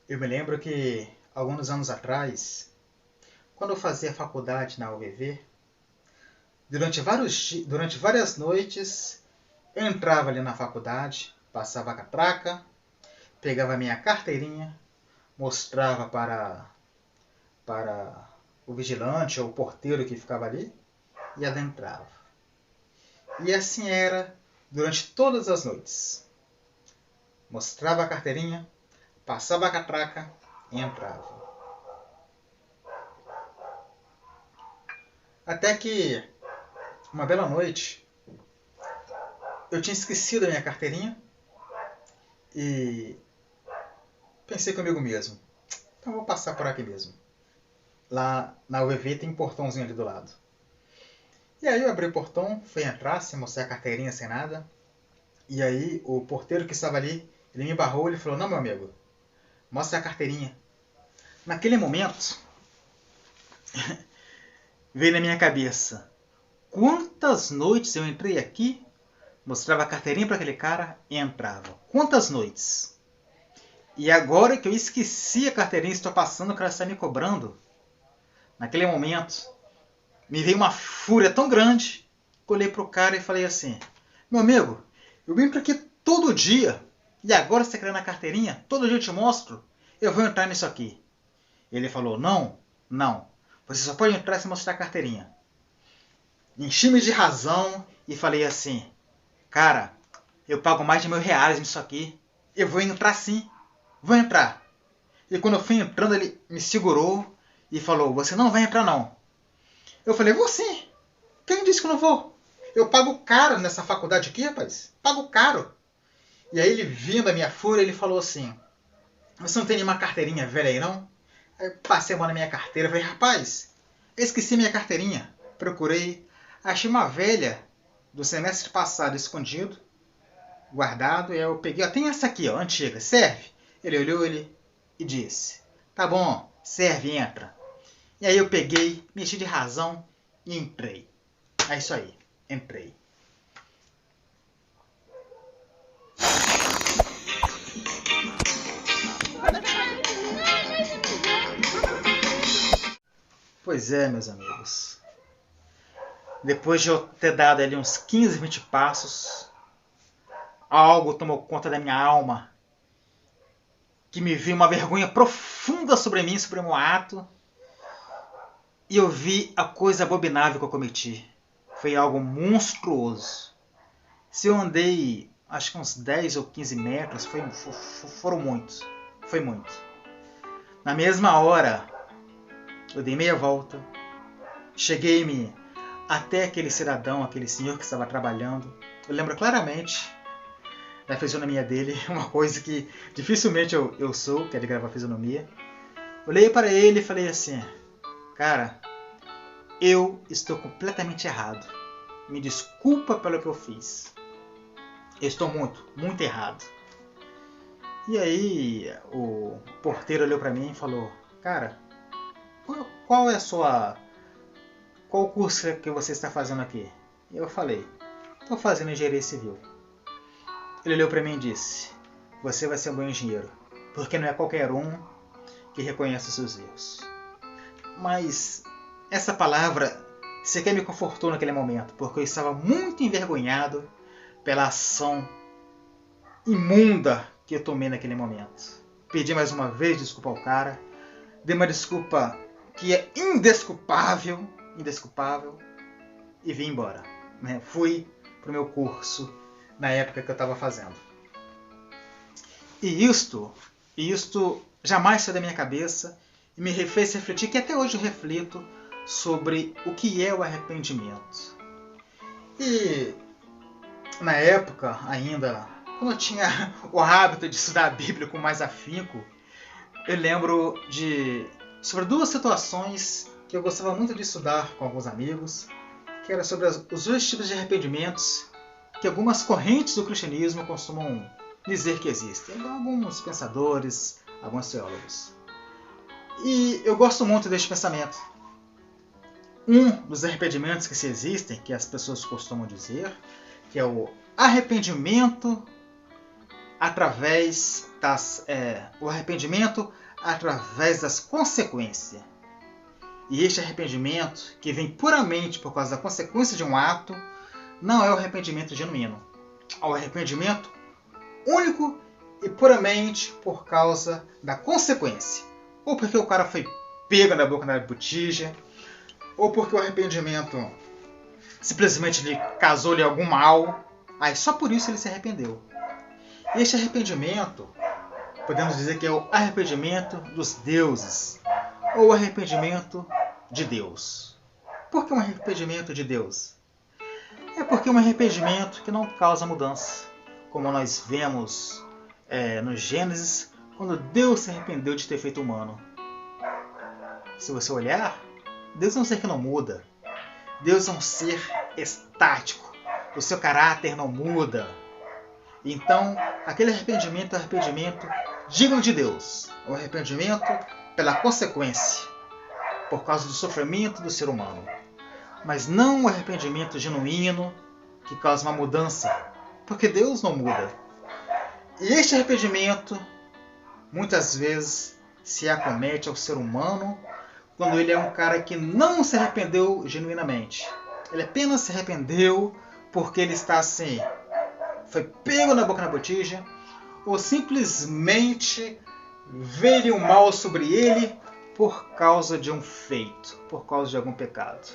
Eu me lembro que, alguns anos atrás, quando eu fazia faculdade na UVV, durante várias noites, eu entrava ali na faculdade, passava a catraca, pegava minha carteirinha, mostrava para o vigilante ou o porteiro que ficava ali e adentrava. E assim era durante todas as noites. Mostrava a carteirinha, passava a catraca e entrava. Até que, uma bela noite, eu tinha esquecido a minha carteirinha e pensei comigo mesmo, então vou passar por aqui mesmo. Lá na UEV tem um portãozinho ali do lado. E aí eu abri o portão, fui entrar sem mostrar a carteirinha, sem nada. E aí o porteiro que estava ali, ele me barrou, ele falou, não meu amigo, mostra a carteirinha. Naquele momento, veio na minha cabeça, quantas noites eu entrei aqui, mostrava a carteirinha para aquele cara e entrava. Quantas noites? E agora que eu esqueci a carteirinha e estou passando, o cara está me cobrando. Naquele momento, me veio uma fúria tão grande que eu olhei pro cara e falei assim, meu amigo, eu vim para aqui todo dia e agora você está querendo a carteirinha? Todo dia eu te mostro, eu vou entrar nisso aqui. Ele falou, não, você só pode entrar se mostrar a carteirinha. Enchi-me de razão e falei assim, cara, eu pago mais de R$ 1.000 nisso aqui, eu vou entrar sim, vou entrar. E quando eu fui entrando, ele me segurou e falou, você não vai entrar não. Eu falei, vou sim. Quem disse que eu não vou? Eu pago caro nessa faculdade aqui, rapaz. Pago caro. E aí ele, vindo a minha fúria, ele falou assim, você não tem nenhuma carteirinha velha aí não? Aí eu passei a mão na minha carteira e falei, rapaz, eu esqueci minha carteirinha. Procurei, achei uma velha do semestre passado escondido, guardado, e aí eu peguei, ó, tem essa aqui, ó, antiga, serve? Ele olhou e disse, tá bom, serve, entra. E aí eu peguei, me enchi de razão e entrei. É isso aí, entrei. Pois é, meus amigos. Depois de eu ter dado ali uns 15, 20 passos, algo tomou conta da minha alma, que me veio uma vergonha profunda sobre mim, sobre o meu ato, e eu vi a coisa abominável que eu cometi. Foi algo monstruoso. Se eu andei, acho que uns 10 ou 15 metros, foram muitos. Foi muito. Na mesma hora, eu dei meia volta, cheguei-me até aquele cidadão, aquele senhor que estava trabalhando. Eu lembro claramente da fisionomia dele, uma coisa que dificilmente eu sou, que é de gravar fisionomia. Olhei para ele e falei assim, cara, eu estou completamente errado. Me desculpa pelo que eu fiz. Eu estou muito errado. E aí o porteiro olhou para mim e falou, cara, qual é a sua... Qual o curso que você está fazendo aqui? E eu falei, estou fazendo engenharia civil. Ele olhou para mim e disse, você vai ser um bom engenheiro, porque não é qualquer um que reconhece os seus erros. Mas essa palavra sequer me confortou naquele momento, porque eu estava muito envergonhado pela ação imunda que eu tomei naquele momento. Pedi mais uma vez desculpa ao cara, dei uma desculpa que é indesculpável, e vim embora. Fui pro meu curso na época que eu estava fazendo. E isto jamais saiu da minha cabeça e me fez refletir, que até hoje eu reflito sobre o que é o arrependimento. E na época ainda, quando eu tinha o hábito de estudar a Bíblia com mais afinco, eu lembro sobre duas situações que eu gostava muito de estudar com alguns amigos, que era sobre os dois tipos de arrependimentos que algumas correntes do cristianismo costumam dizer que existem. Alguns pensadores, alguns teólogos. E eu gosto muito deste pensamento. Um dos arrependimentos que se existem, que as pessoas costumam dizer, que é o arrependimento através o arrependimento através das consequências. E este arrependimento, que vem puramente por causa da consequência de um ato, não é o arrependimento genuíno. É o arrependimento único e puramente por causa da consequência. Ou porque o cara foi pego na boca da botija, ou porque o arrependimento simplesmente lhe causou-lhe algum mal. Aí só por isso ele se arrependeu. E este arrependimento, podemos dizer que é o arrependimento dos deuses, ou o arrependimento de Deus. Por que um arrependimento de Deus? É porque é um arrependimento que não causa mudança, como nós vemos no Gênesis, quando Deus se arrependeu de ter feito o humano. Se você olhar, Deus é um ser que não muda. Deus é um ser estático. O seu caráter não muda. Então, aquele arrependimento é o arrependimento digno de Deus. O arrependimento pela consequência, por causa do sofrimento do ser humano. Mas não o arrependimento genuíno que causa uma mudança, porque Deus não muda. E este arrependimento, muitas vezes, se acomete ao ser humano quando ele é um cara que não se arrependeu genuinamente. Ele apenas se arrependeu porque ele está assim, foi pego na boca da botija, ou simplesmente veio um mal sobre ele por causa de um feito, por causa de algum pecado.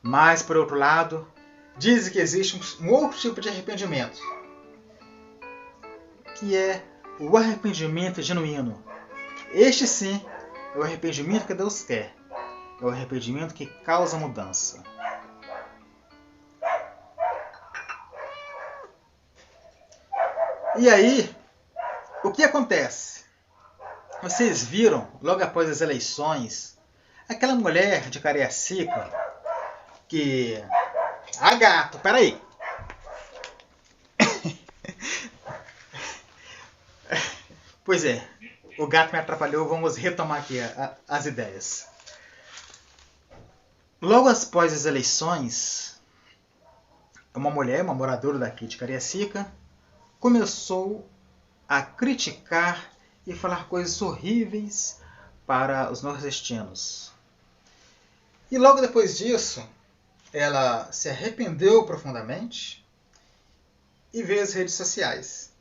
Mas, por outro lado, dizem que existe um outro tipo de arrependimento, que é o arrependimento genuíno. Este sim é o arrependimento que Deus quer. É o arrependimento que causa mudança. E aí, o que acontece? Vocês viram, logo após as eleições, aquela mulher de Cariacica que... Ah, gato, peraí! Pois é, o gato me atrapalhou, vamos retomar aqui as ideias. Logo após as eleições, uma mulher, uma moradora daqui de Cariacica, começou a criticar e falar coisas horríveis para os nordestinos. E logo depois disso, ela se arrependeu profundamente e veio às redes sociais.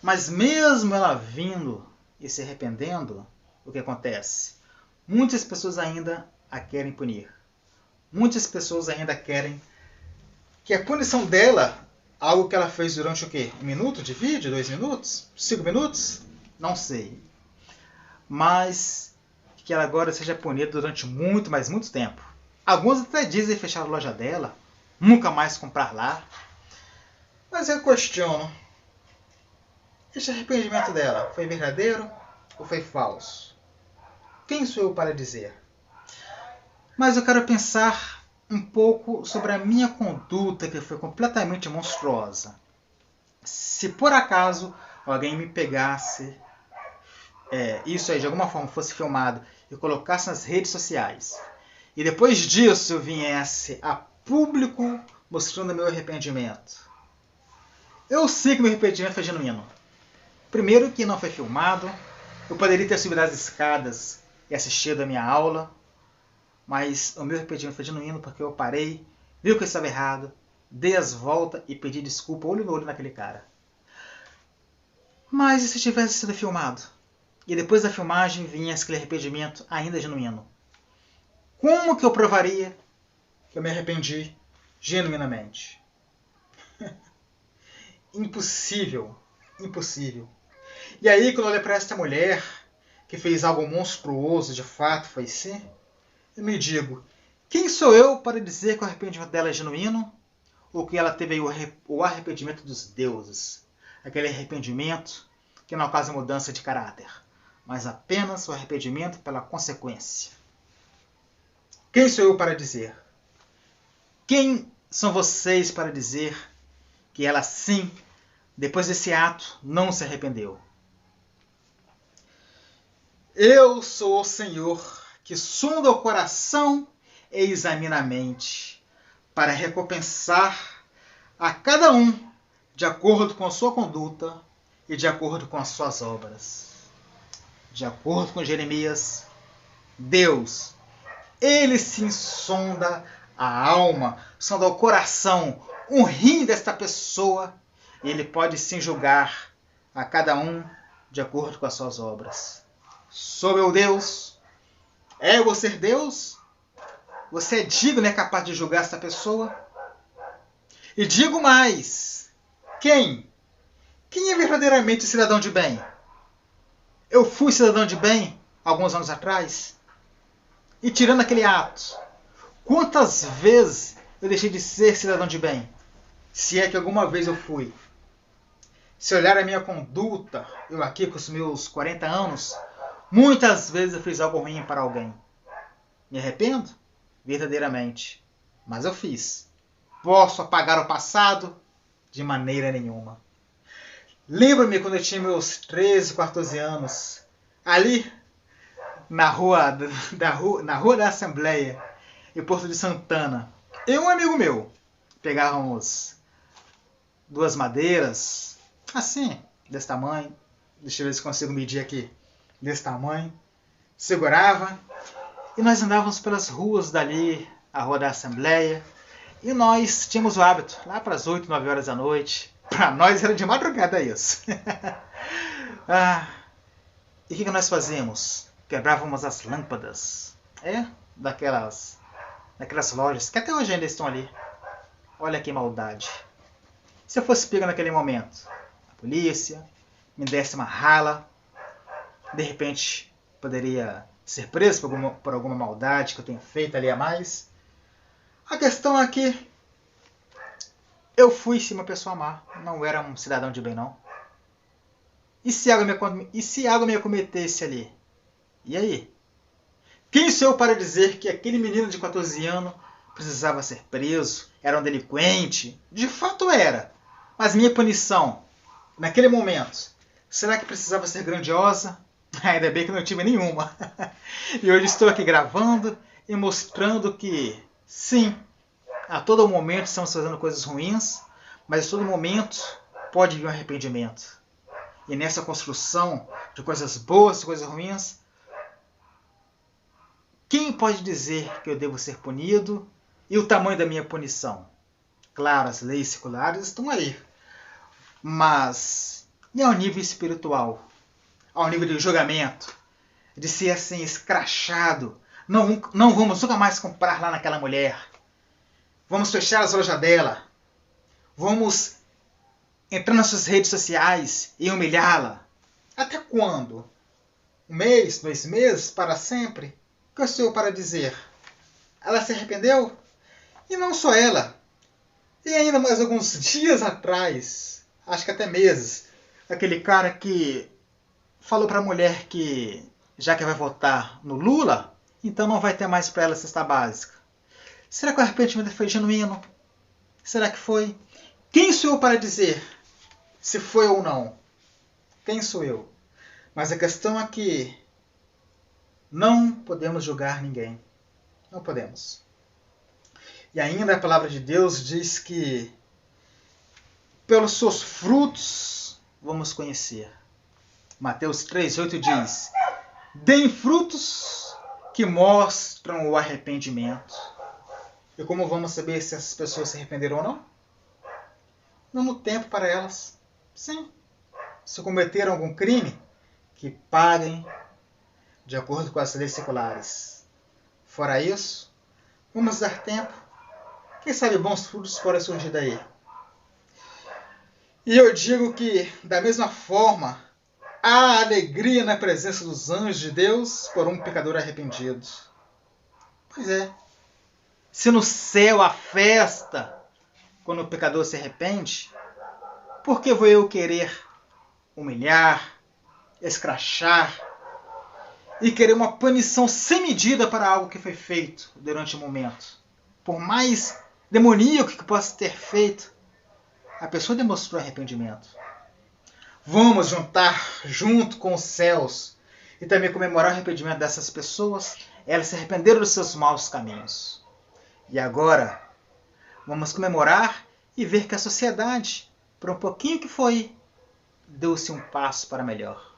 Mas mesmo ela vindo e se arrependendo, o que acontece? Muitas pessoas ainda a querem punir. Muitas pessoas ainda querem que a punição dela, algo que ela fez durante o quê? 1 minuto de vídeo? 2 minutos? 5 minutos? Não sei. Mas que ela agora seja punida durante muito, mas muito tempo. Alguns até dizem fechar a loja dela, nunca mais comprar lá. Mas eu questiono. Este arrependimento dela foi verdadeiro ou foi falso? Quem sou eu para dizer? Mas eu quero pensar um pouco sobre a minha conduta, que foi completamente monstruosa. Se por acaso alguém me pegasse, isso aí de alguma forma fosse filmado e colocasse nas redes sociais, e depois disso eu viesse a público mostrando meu arrependimento, eu sei que meu arrependimento foi genuíno. Primeiro que não foi filmado, eu poderia ter subido as escadas e assistido a minha aula, mas o meu arrependimento foi genuíno porque eu parei, vi que eu estava errado, dei as voltas e pedi desculpa olho no olho naquele cara. Mas e se tivesse sido filmado? E depois da filmagem vinha aquele arrependimento ainda genuíno? Como que eu provaria que eu me arrependi genuinamente? Impossível. Impossível. E aí, quando eu olhei para esta mulher, que fez algo monstruoso, de fato foi assim, eu me digo, quem sou eu para dizer que o arrependimento dela é genuíno? Ou que ela teve o arrependimento dos deuses? Aquele arrependimento que não causa mudança de caráter, mas apenas o arrependimento pela consequência. Quem sou eu para dizer? Quem são vocês para dizer que ela sim, depois desse ato, não se arrependeu? Eu sou o Senhor que sonda o coração e examina a mente, para recompensar a cada um de acordo com a sua conduta e de acordo com as suas obras. De acordo com Jeremias, Deus, Ele sim sonda a alma, sonda o coração, um rim desta pessoa, e Ele pode sim julgar a cada um de acordo com as suas obras. Sou eu Deus? É você Deus? Você é digno e é capaz de julgar essa pessoa? E digo mais, quem? Quem é verdadeiramente cidadão de bem? Eu fui cidadão de bem alguns anos atrás, e tirando aquele ato, quantas vezes eu deixei de ser cidadão de bem? Se é que alguma vez eu fui. Se olhar a minha conduta, eu aqui com os meus 40 anos, muitas vezes eu fiz algo ruim para alguém. Me arrependo? Verdadeiramente. Mas eu fiz. Posso apagar o passado? De maneira nenhuma. Lembro-me quando eu tinha meus 13, 14 anos, ali na rua da Assembleia, em Porto de Santana. Eu e um amigo meu pegávamos duas madeiras, assim, desse tamanho. Deixa eu ver se consigo medir aqui. Desse tamanho. Segurava e nós andávamos pelas ruas dali, a rua da Assembleia. E nós tínhamos o hábito, lá para as 8, 9 horas da noite. Para nós era de madrugada isso. E o que nós fazíamos? Quebrávamos as lâmpadas. Daquelas lojas que até hoje ainda estão ali. Olha que maldade. Se eu fosse pego naquele momento, a polícia me desse uma rala, de repente poderia ser preso por alguma maldade que eu tenha feito ali a mais. A questão é que eu fui sim uma pessoa má, não era um cidadão de bem não. E se algo me acometesse ali? E aí? Quem sou eu para dizer que aquele menino de 14 anos precisava ser preso, era um delinquente? De fato era. Mas minha punição, naquele momento, será que precisava ser grandiosa? Ainda bem que não tive nenhuma. E hoje estou aqui gravando e mostrando que, sim, a todo momento estamos fazendo coisas ruins, mas a todo momento pode vir um arrependimento. E nessa construção de coisas boas e coisas ruins, quem pode dizer que eu devo ser punido e o tamanho da minha punição? Claro, as leis seculares estão aí. Mas e ao nível espiritual? Ao nível de julgamento? De ser assim escrachado? Não vamos nunca mais comprar lá naquela mulher. Vamos fechar as lojas dela. Vamos entrar nas suas redes sociais e humilhá-la. Até quando? 1 mês, 2 meses, para sempre? O que eu sou para dizer? Ela se arrependeu? E não só ela. E ainda mais alguns dias atrás, acho que até meses, aquele cara que falou para a mulher que, já que vai votar no Lula, então não vai ter mais para ela cesta básica. Será que o arrependimento foi genuíno? Será que foi? Quem sou eu para dizer se foi ou não? Quem sou eu? Mas a questão é que não podemos julgar ninguém. Não podemos. E ainda a palavra de Deus diz que pelos seus frutos vamos conhecer. Mateus 3,8 diz: deem frutos que mostram o arrependimento. E como vamos saber se essas pessoas se arrependeram ou não? Dando tempo para elas. Sim. Se cometeram algum crime, que paguem de acordo com as leis seculares. Fora isso, vamos dar tempo. Quem sabe bons frutos podem surgir daí. E eu digo que, da mesma forma, há alegria na presença dos anjos de Deus por um pecador arrependido. Pois é. Se no céu há festa quando o pecador se arrepende, por que vou eu querer humilhar, escrachar e querer uma punição sem medida para algo que foi feito durante o momento? Por mais demoníaco que possa ter feito, a pessoa demonstrou arrependimento. Vamos junto com os céus e também comemorar o arrependimento dessas pessoas. Elas se arrependeram dos seus maus caminhos. E agora, vamos comemorar e ver que a sociedade por um pouquinho que foi, deu-se um passo para melhor.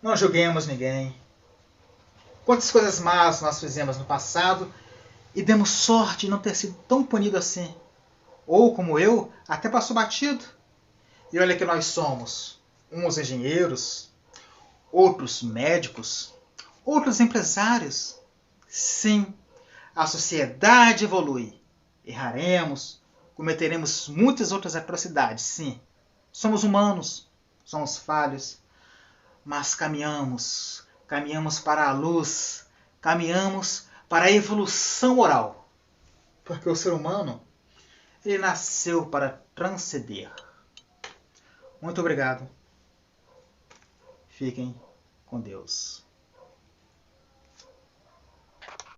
Não julguemos ninguém. Quantas coisas más nós fizemos no passado e demos sorte de não ter sido tão punido assim. Ou, como eu, até passou batido. E olha que nós somos uns engenheiros, outros médicos, outros empresários. Sim, a sociedade evolui. Erraremos, cometeremos muitas outras atrocidades, sim. Somos humanos, somos falhos, mas caminhamos para a luz, caminhamos para a evolução moral. Porque o ser humano, ele nasceu para transcender. Muito obrigado. Fiquem com Deus.